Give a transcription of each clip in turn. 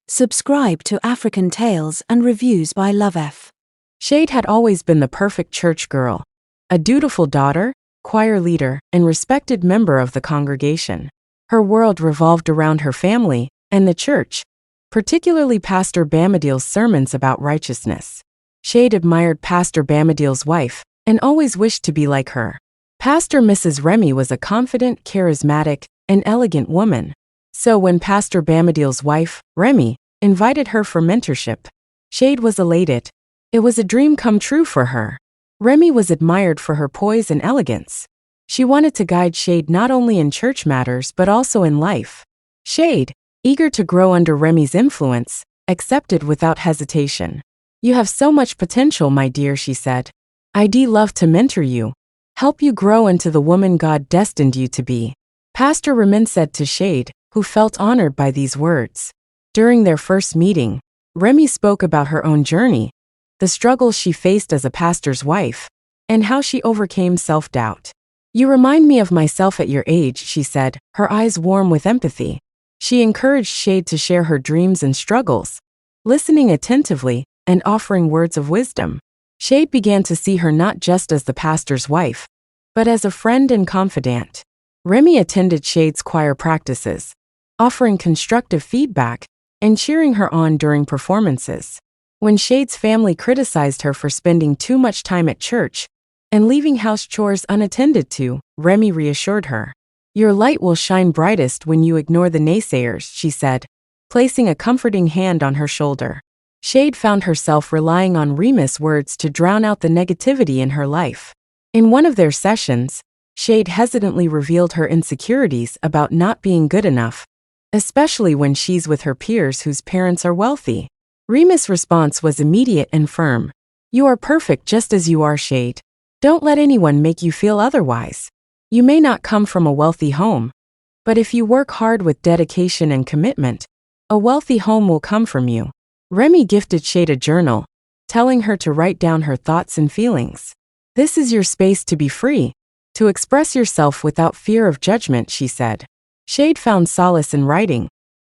Subscribe to African Tales and Reviews by Loveth. Shade had always been the perfect church girl, a dutiful daughter, choir leader, and respected member of the congregation. Her world revolved around her family and the church, particularly Pastor Bamadiel's sermons about righteousness. Shade admired Pastor Bamadiel's wife and always wished to be like her. Pastor Mrs. Remy was a confident, charismatic, and elegant woman. So when Pastor Bamadiel's wife, Remy, invited her for mentorship, Shade was elated. It was a dream come true for her. Remy was admired for her poise and elegance. She wanted to guide Shade not only in church matters but also in life. Shade, eager to grow under Remy's influence, accepted without hesitation. "You have so much potential, my dear," she said. "I'd love to mentor you, help you grow into the woman God destined you to be." Pastor Remy said to Shade, who felt honored by these words. During their first meeting, Remy spoke about her own journey, the struggles she faced as a pastor's wife, and how she overcame self-doubt. "You remind me of myself at your age," she said, her eyes warm with empathy. She encouraged Shade to share her dreams and struggles, listening attentively and offering words of wisdom. Shade began to see her not just as the pastor's wife, but as a friend and confidant. Remy attended Shade's choir practices, offering constructive feedback and cheering her on during performances. When Shade's family criticized her for spending too much time at church and leaving house chores unattended to, Remy reassured her. "Your light will shine brightest when you ignore the naysayers," she said, placing a comforting hand on her shoulder. Shade found herself relying on Remy's words to drown out the negativity in her life. In one of their sessions, Shade hesitantly revealed her insecurities about not being good enough, especially when she's with her peers whose parents are wealthy. Remy's response was immediate and firm. "You are perfect just as you are, Shade. Don't let anyone make you feel otherwise. You may not come from a wealthy home, but if you work hard with dedication and commitment, a wealthy home will come from you." Remy gifted Shade a journal, telling her to write down her thoughts and feelings. "This is your space to be free, to express yourself without fear of judgment," she said. Shade found solace in writing,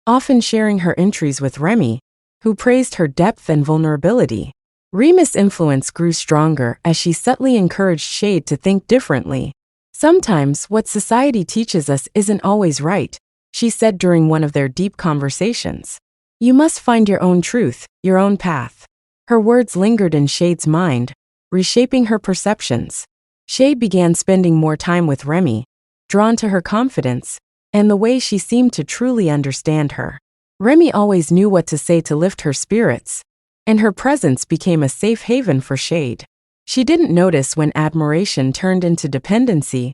often sharing her entries with Remy, who praised her depth and vulnerability. Remy's influence grew stronger as she subtly encouraged Shade to think differently. "Sometimes what society teaches us isn't always right," she said during one of their deep conversations. "You must find your own truth, your own path." Her words lingered in Shade's mind, reshaping her perceptions. Shade began spending more time with Remy, drawn to her confidence and the way she seemed to truly understand her. Remy always knew what to say to lift her spirits, and her presence became a safe haven for Shade. She didn't notice when admiration turned into dependency,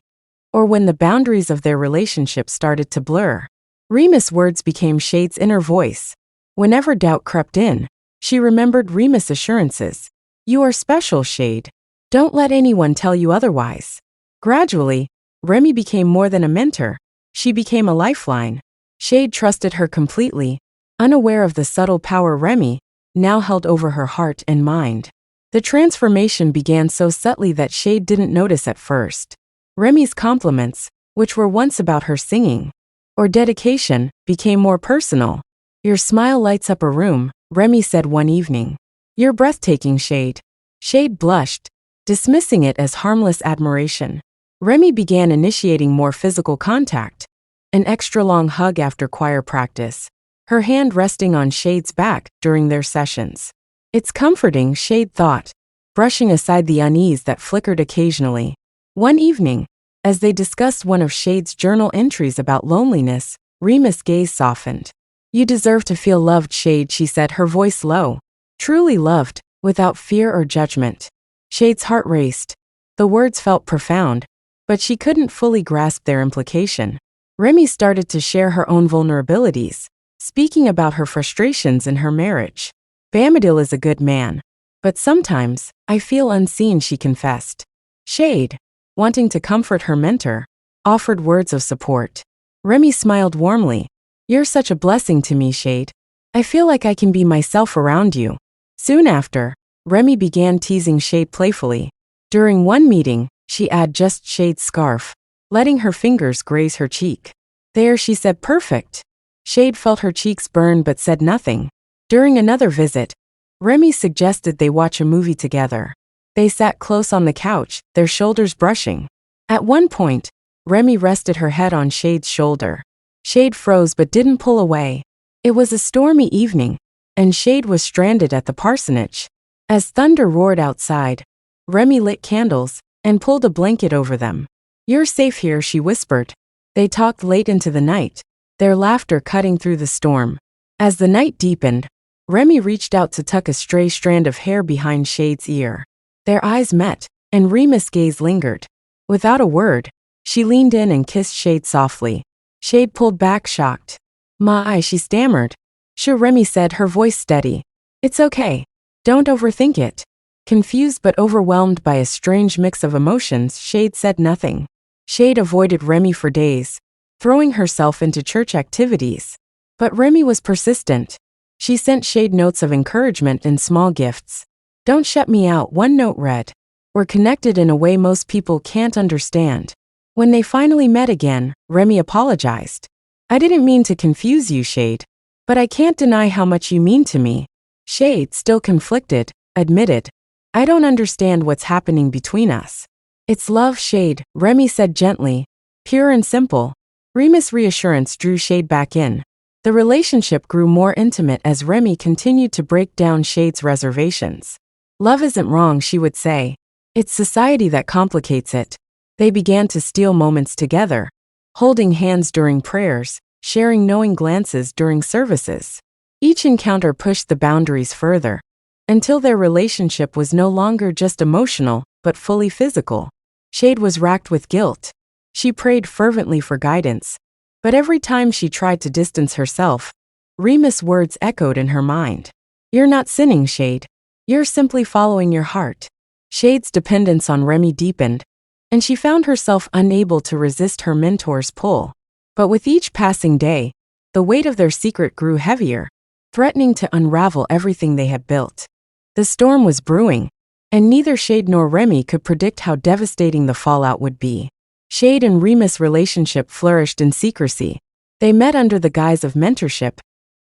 or when the boundaries of their relationship started to blur. Remy's words became Shade's inner voice. Whenever doubt crept in, she remembered Remy's assurances. "You are special, Shade. Don't let anyone tell you otherwise." Gradually, Remy became more than a mentor. She became a lifeline. Shade trusted her completely, unaware of the subtle power Remy now held over her heart and mind. The transformation began so subtly that Shade didn't notice at first. Remy's compliments, which were once about her singing or dedication, became more personal. "Your smile lights up a room," Remy said one evening. "You're breathtaking, Shade." Shade blushed, dismissing it as harmless admiration. Remy began initiating more physical contact, an extra-long hug after choir practice, her hand resting on Shade's back during their sessions. "It's comforting," Shade thought, brushing aside the unease that flickered occasionally. One evening, as they discussed one of Shade's journal entries about loneliness, Remy's gaze softened. "You deserve to feel loved, Shade," she said, her voice low. "Truly loved, without fear or judgment." Shade's heart raced. The words felt profound, but she couldn't fully grasp their implication. Remy started to share her own vulnerabilities, speaking about her frustrations in her marriage. "Bamadiel is a good man, but sometimes I feel unseen," she confessed. Shade, wanting to comfort her mentor, offered words of support. Remy smiled warmly. "You're such a blessing to me, Shade. I feel like I can be myself around you." Soon after, Remy began teasing Shade playfully. During one meeting, she adjusted Shade's scarf, letting her fingers graze her cheek. "There," she said, "perfect." Shade felt her cheeks burn but said nothing. During another visit, Remy suggested they watch a movie together. They sat close on the couch, their shoulders brushing. At one point, Remy rested her head on Shade's shoulder. Shade froze but didn't pull away. It was a stormy evening, and Shade was stranded at the parsonage. As thunder roared outside, Remy lit candles and pulled a blanket over them. "You're safe here," she whispered. They talked late into the night, their laughter cutting through the storm. As the night deepened, Remy reached out to tuck a stray strand of hair behind Shade's ear. Their eyes met, and Remus' gaze lingered. Without a word, she leaned in and kissed Shade softly. Shade pulled back, shocked. "My," she stammered. "Sure," Remy said, her voice steady. "It's okay. Don't overthink it." Confused but overwhelmed by a strange mix of emotions, Shade said nothing. Shade avoided Remy for days, throwing herself into church activities. But Remy was persistent. She sent Shade notes of encouragement and small gifts. "Don't shut me out," one note read. "We're connected in a way most people can't understand." When they finally met again, Remy apologized. "I didn't mean to confuse you, Shade, but I can't deny how much you mean to me." Shade, still conflicted, admitted, "I don't understand what's happening between us." "It's love, Shade," Remy said gently, "pure and simple." Remus' reassurance drew Shade back in. The relationship grew more intimate as Remy continued to break down Shade's reservations. "Love isn't wrong," she would say. "It's society that complicates it." They began to steal moments together, holding hands during prayers, sharing knowing glances during services. Each encounter pushed the boundaries further, until their relationship was no longer just emotional, but fully physical. Shade was racked with guilt. She prayed fervently for guidance, but every time she tried to distance herself, Remus' words echoed in her mind. "You're not sinning, Shade. You're simply following your heart." Shade's dependence on Remy deepened, and she found herself unable to resist her mentor's pull. But with each passing day, the weight of their secret grew heavier, threatening to unravel everything they had built. The storm was brewing, and neither Shade nor Remy could predict how devastating the fallout would be. Shade and Remus' relationship flourished in secrecy. They met under the guise of mentorship,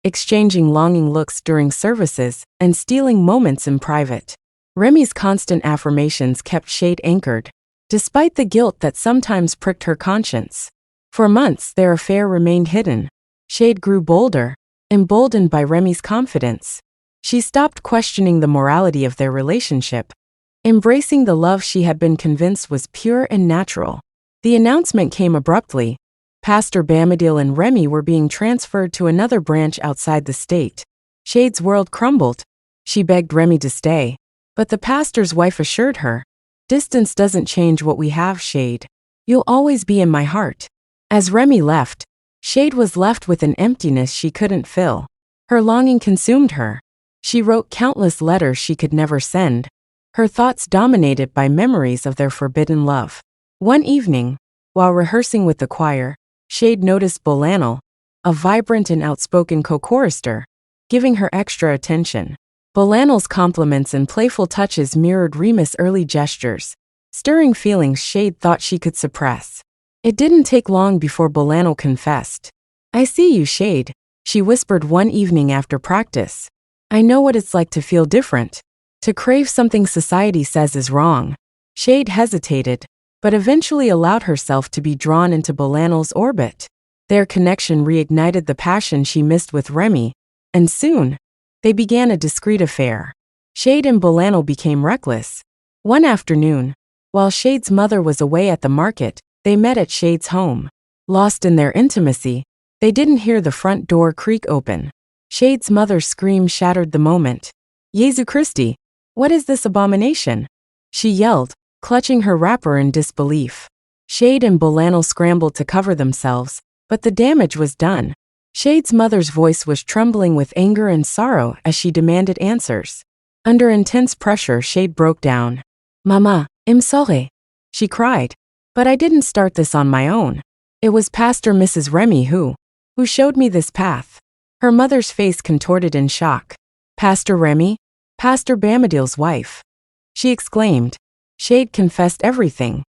exchanging longing looks during services and stealing moments in private. Remy's constant affirmations kept Shade anchored, despite the guilt that sometimes pricked her conscience. For months, their affair remained hidden. Shade grew bolder, emboldened by Remy's confidence. She stopped questioning the morality of their relationship, embracing the love she had been convinced was pure and natural. The announcement came abruptly. Pastor Bamidil and Remy were being transferred to another branch outside the state. Shade's world crumbled. She begged Remy to stay, but the pastor's wife assured her, "Distance doesn't change what we have, Shade. You'll always be in my heart." As Remy left, Shade was left with an emptiness she couldn't fill. Her longing consumed her. She wrote countless letters she could never send, her thoughts dominated by memories of their forbidden love. One evening, while rehearsing with the choir, Shade noticed Bolanel, a vibrant and outspoken co-chorister, giving her extra attention. Bolanel's compliments and playful touches mirrored Remus' early gestures, stirring feelings Shade thought she could suppress. It didn't take long before Bolanel confessed. "I see you, Shade," she whispered one evening after practice. "I know what it's like to feel different, to crave something society says is wrong." Shade hesitated, but eventually allowed herself to be drawn into Bolanel's orbit. Their connection reignited the passion she missed with Remy, and soon, they began a discreet affair. Shade and Bolanel became reckless. One afternoon, while Shade's mother was away at the market, they met at Shade's home. Lost in their intimacy, they didn't hear the front door creak open. Shade's mother's scream shattered the moment. "Jesu Christi! What is this abomination?" she yelled, clutching her wrapper in disbelief. Shade and Bolanel scrambled to cover themselves, but the damage was done. Shade's mother's voice was trembling with anger and sorrow as she demanded answers. Under intense pressure, Shade broke down. "Mama, I'm sorry," she cried. "But I didn't start this on my own. It was Pastor Mrs. Remy who showed me this path." Her mother's face contorted in shock. "Pastor Remy? Pastor Bamidil's wife?" she exclaimed. Shade confessed everything.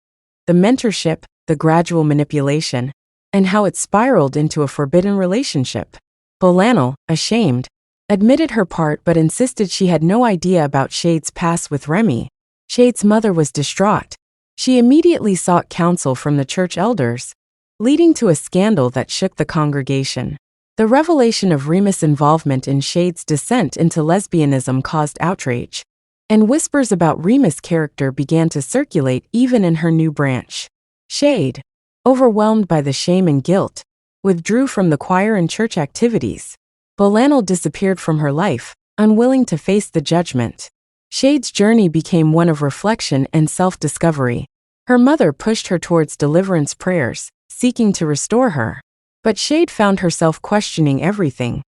The mentorship, the gradual manipulation, and how it spiraled into a forbidden relationship. Bolanel, ashamed, admitted her part but insisted she had no idea about Shade's past with Remy. Shade's mother was distraught. She immediately sought counsel from the church elders, leading to a scandal that shook the congregation. The revelation of Remus' involvement in Shade's descent into lesbianism caused outrage, and whispers about Remus' character began to circulate even in her new branch. Shade, overwhelmed by the shame and guilt, withdrew from the choir and church activities. Bolanel disappeared from her life, unwilling to face the judgment. Shade's journey became one of reflection and self-discovery. Her mother pushed her towards deliverance prayers, seeking to restore her. But Shade found herself questioning everything: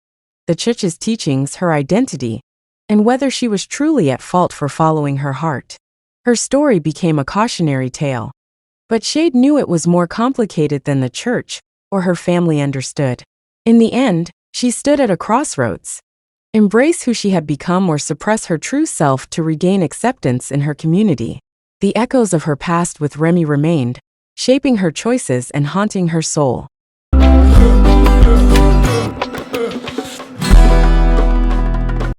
the church's teachings, her identity, and whether she was truly at fault for following her heart. Her story became a cautionary tale. But Shade knew it was more complicated than the church or her family understood. In the end, she stood at a crossroads: embrace who she had become or suppress her true self to regain acceptance in her community. The echoes of her past with Remy remained, shaping her choices and haunting her soul.